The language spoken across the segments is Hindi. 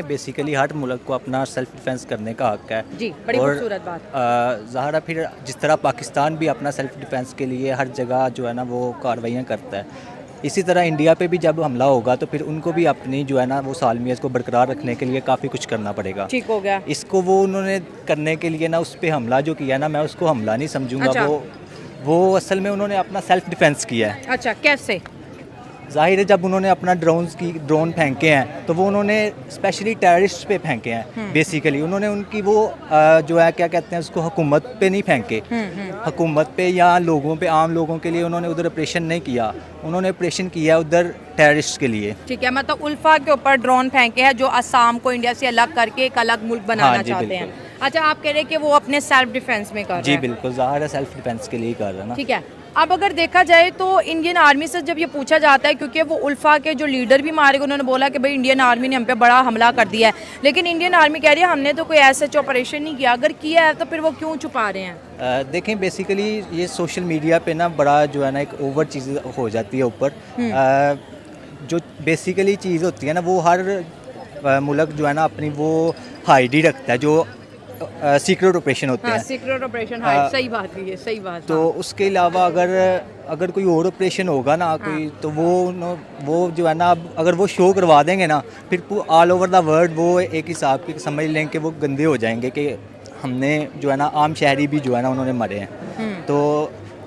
बेसिकली हर मुल्क को अपना सेल्फ डिफेंस करने का हक है जी, बड़ी और खूबसूरत बात। ज़ाहिर है फिर जिस तरह पाकिस्तान भी अपना सेल्फ डिफेंस के लिए हर जगह जो है ना वो कार्रवाइयाँ करता है, इसी तरह इंडिया पे भी जब हमला होगा तो फिर उनको भी अपनी जो है ना वो सालमियत को बरकरार रखने के लिए काफ़ी कुछ करना पड़ेगा। ठीक हो गया। इसको वो उन्होंने करने के लिए ना उस पर हमला जो किया ना, मैं उसको हमला नहीं समझूंगा। अच्छा। वो असल में उन्होंने अपना सेल्फ डिफेंस किया है। अच्छा, कैसे? जाहिर है जब उन्होंने अपना ड्रोन फेंके हैं तो वो उन्होंने स्पेशली टेररिस्ट पे फेंके हैं। बेसिकली उन्होंने उनकी वो जो है क्या कहते हैं उसको हुकूमत पे नहीं फेंके, हुकूमत पे या लोगों पे, आम लोगों के लिए उन्होंने उधर ऑपरेशन नहीं किया, उन्होंने ऑपरेशन किया उधर टेररिस्ट के लिए। ठीक है, मतलब उल्फा के ऊपर ड्रोन फेंके हैं जो असम को इंडिया से अलग करके एक अलग मुल्क बनाना हाँ जी, चाहते हैं। बिल्कुल। अच्छा, आप कह रहे हैं कि वो अपने सेल्फ डिफेंस में कर रहे जी हैं। बिल्कुल, ज़ाहिर है सेल्फ डिफेंस के लिए ही कर रहा है ना। ठीक है, अब अगर देखा जाए तो इंडियन आर्मी से जब ये पूछा जाता है, क्योंकि वो उल्फा के जो लीडर भी मारे गए, उन्होंने बोला कि भाई इंडियन आर्मी ने हम पे बड़ा हमला कर दिया है, लेकिन इंडियन आर्मी कह रही है हमने तो कोई ऐसा ऑपरेशन नहीं किया। अगर किया है तो फिर वो क्यों छुपा रहे हैं? देखें बेसिकली ये सोशल मीडिया पे ना बड़ा जो है ना एक ओवर चीज़ हो जाती है ऊपर। जो बेसिकली चीज़ होती है ना वो हर मुल्क जो है ना अपनी वो हाइड ही रखता है, जो सीक्रेट ऑपरेशन होते हैं। सीक्रेट ऑपरेशन, सही बात है, ये सही बात। तो उसके अलावा अगर कोई और ऑपरेशन होगा ना कोई, तो वो जो है ना अगर वो शो करवा देंगे ना फिर ऑल ओवर द वर्ल्ड वो एक हिसाब की समझ लें कि वो गंदे हो जाएंगे कि हमने जो है ना आम शहरी भी जो है ना उन्होंने मारे हैं। तो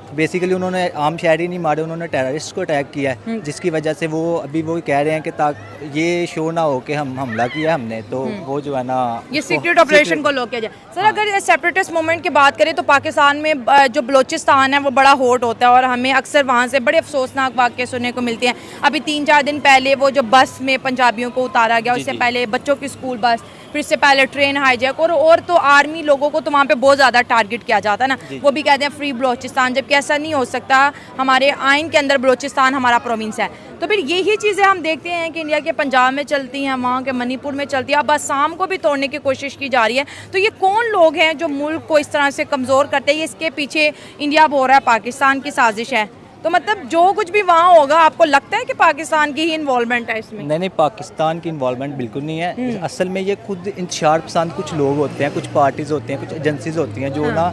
बेसिकली उन्होंने आम शहरी नहीं मारे, उन्होंने टेररिस्ट को अटैक किया है, जिसकी वजह से वो अभी वो कह रहे हैं कि ये शो ना हो कि हम हमला किया हमने, तो वो जो है ना ये सीक्रेट ऑपरेशन को लोग किया जाए। सर अगर सेपरेटिस्ट मूवमेंट की बात करें तो पाकिस्तान में जो बलोचिस्तान है वो बड़ा हॉट होता है और हमें अक्सर वहाँ से बड़े अफसोसनाक वाक़े सुनने को मिलते हैं। अभी 3-4 दिन पहले वो जो बस में पंजाबियों को उतारा गया, उससे पहले बच्चों की स्कूल बस, फिर इससे पहले ट्रेन हाईजैक, और तो आर्मी लोगों को तो वहाँ पे बहुत ज़्यादा टारगेट किया जाता है ना। वो भी कहते हैं फ्री बलोचिस्तान, जबकि ऐसा नहीं हो सकता। हमारे आइन के अंदर बलोचिस्तान हमारा प्रोविंस है। तो फिर यही चीज़ें हम देखते हैं कि इंडिया के पंजाब में चलती हैं, वहाँ के मणिपुर में चलती है, अब असम को भी तोड़ने की कोशिश की जा रही है। तो ये कौन लोग हैं जो मुल्क को इस तरह से कमज़ोर करते हैं? इसके पीछे इंडिया बोल रहा है पाकिस्तान की साजिश है, तो मतलब जो कुछ भी वहाँ होगा आपको लगता है कि पाकिस्तान की ही इन्वॉल्वमेंट है इसमें? नहीं, पाकिस्तान की इन्वॉल्वमेंट बिल्कुल नहीं है। असल में ये खुद इंतशार पसंद कुछ लोग होते हैं, कुछ पार्टीज़ होती हैं, कुछ एजेंसीज होती हैं जो ना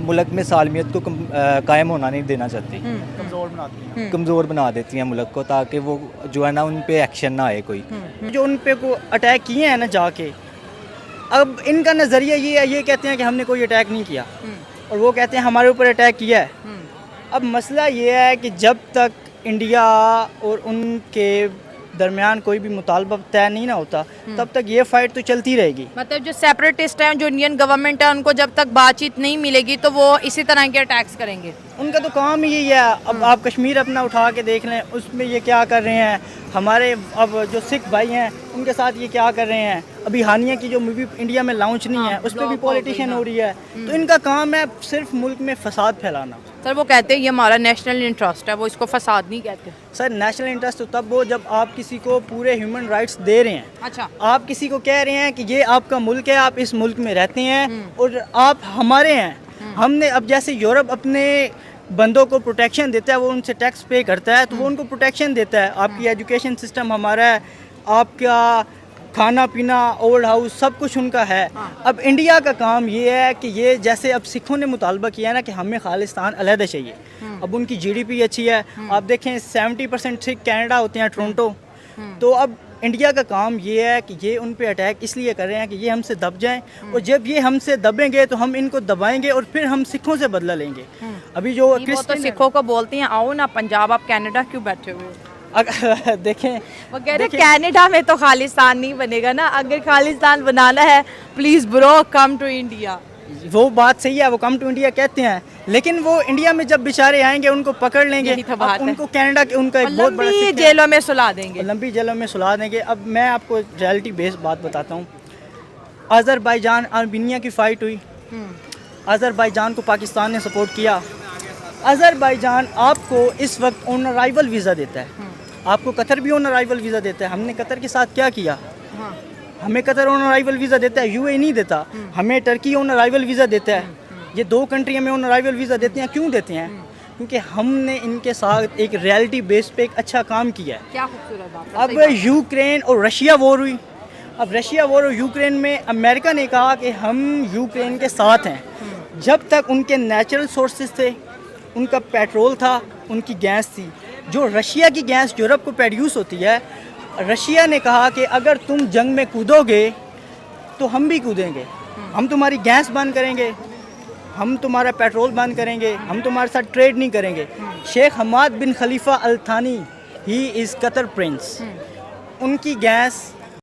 मुल्क में सालमियत को कायम होना नहीं देना चाहती, कमज़ोर बना देती हैं मुल्क को, ताकि वो जो है ना उन पे एक्शन ना आए कोई। जो उन पे को अटैक किए हैं ना जाके, अब इनका नज़रिया ये है, ये कहते हैं कि हमने कोई अटैक नहीं किया और वो कहते हैं हमारे ऊपर अटैक किया है। अब मसला ये है कि जब तक इंडिया और उनके दरमियान कोई भी मुतालबा तय नहीं ना होता तब तक ये फाइट तो चलती रहेगी। मतलब जो सेपरेटिस्ट हैं, जो इंडियन गवर्नमेंट है, उनको जब तक बातचीत नहीं मिलेगी तो वो इसी तरह के अटैक्स करेंगे। उनका तो काम ही यही है। अब आप कश्मीर अपना उठा के देख लें, उसमें ये क्या कर रहे हैं। हमारे अब जो सिख भाई हैं उनके साथ ये क्या कर रहे हैं। अभी हानिया की जो मूवी इंडिया में लॉन्च नहीं है उस पर भी पॉलिटिशियन हो रही है। तो इनका काम है सिर्फ मुल्क में फसाद फैलाना। सर वो कहते हैं ये हमारा नेशनल इंटरेस्ट है, वो इसको फसाद नहीं कहते। सर नेशनल इंटरेस्ट तो तब हो जब आप किसी को पूरे ह्यूमन राइट्स दे रहे हैं। अच्छा, आप किसी को कह रहे हैं कि ये आपका मुल्क है, आप इस मुल्क में रहते हैं और आप हमारे हैं। हमने अब जैसे यूरोप अपने बंदों को प्रोटेक्शन देता है, वो उनसे टैक्स पे करता है तो वो उनको प्रोटेक्शन देता है। आपकी एजुकेशन सिस्टम हमारा है, आपका खाना पीना, ओल्ड हाउस, सब कुछ उनका है। अब इंडिया का काम ये है कि ये जैसे अब सिखों ने मुतालबा किया है ना कि हमें खालिस्तान अलहदा चाहिए। अब उनकी जीडीपी अच्छी है, आप देखें 70% सिख कनाडा होते हैं, टोरंटो। तो अब इंडिया का काम ये है कि ये उन पे अटैक इसलिए कर रहे हैं कि ये हमसे दब जाएं, और जब ये हमसे दबेंगे तो हम इनको दबाएंगे और फिर हम सिखों से बदला लेंगे। अभी जो वो तो सिखों को बोलती हैं आओ ना पंजाब, आप कनाडा क्यों बैठे हुए हो? देखें वो कह रहे कनाडा में तो खालिस्तान नहीं बनेगा ना, अगर खालिस्तान बनाना है please bro come to India. वो बात सही है, वो कम टू इंडिया कहते हैं, लेकिन वो इंडिया में जब बेचारे आएंगे उनको पकड़ लेंगे। अब उनको कनाडा के उनका एक बहुत बड़ा लंबी जेलों में सुला देंगे, लंबी जेलों में सुला देंगे। अब मैं आपको रियलिटी बेस्ड बात बताता हूँ। अज़रबैजान अर्मीनिया की फ़ाइट हुई, अज़रबैजान को पाकिस्तान ने सपोर्ट किया। अज़रबैजान आपको इस वक्त ऑन अराइवल वीज़ा देता है, आपको कतर भी ऑन अराइवल वीज़ा देता है। हमने कतर के साथ क्या किया? हमें कतर ऑन अराइवल वीज़ा देता है, यूएई नहीं देता। हमें टर्की ऑन अराइवल वीज़ा देता है। ये 2 कंट्री हमें ऑन अराइवल वीज़ा देते हैं। क्यों देते हैं? क्योंकि हमने इनके साथ एक रियलिटी बेस पे एक अच्छा काम किया है। क्या खूबसूरत बात। अब यूक्रेन और रशिया वॉर हुई, अब रशिया वॉर और यूक्रेन में अमेरिका ने कहा कि हम यूक्रेन के साथ हैं। जब तक उनके नेचुरल सोर्सेज थे, उनका पेट्रोल था, उनकी गैस थी, जो रशिया की गैस यूरोप को प्रोड्यूस होती है, रशिया ने कहा कि अगर तुम जंग में कूदोगे तो हम भी कूदेंगे, हम तुम्हारी गैस बंद करेंगे, हम तुम्हारा पेट्रोल बंद करेंगे, हम तुम्हारे साथ ट्रेड नहीं करेंगे। शेख हमाद बिन खलीफा अल थानी ही इज़ कतर प्रिंस, उनकी गैस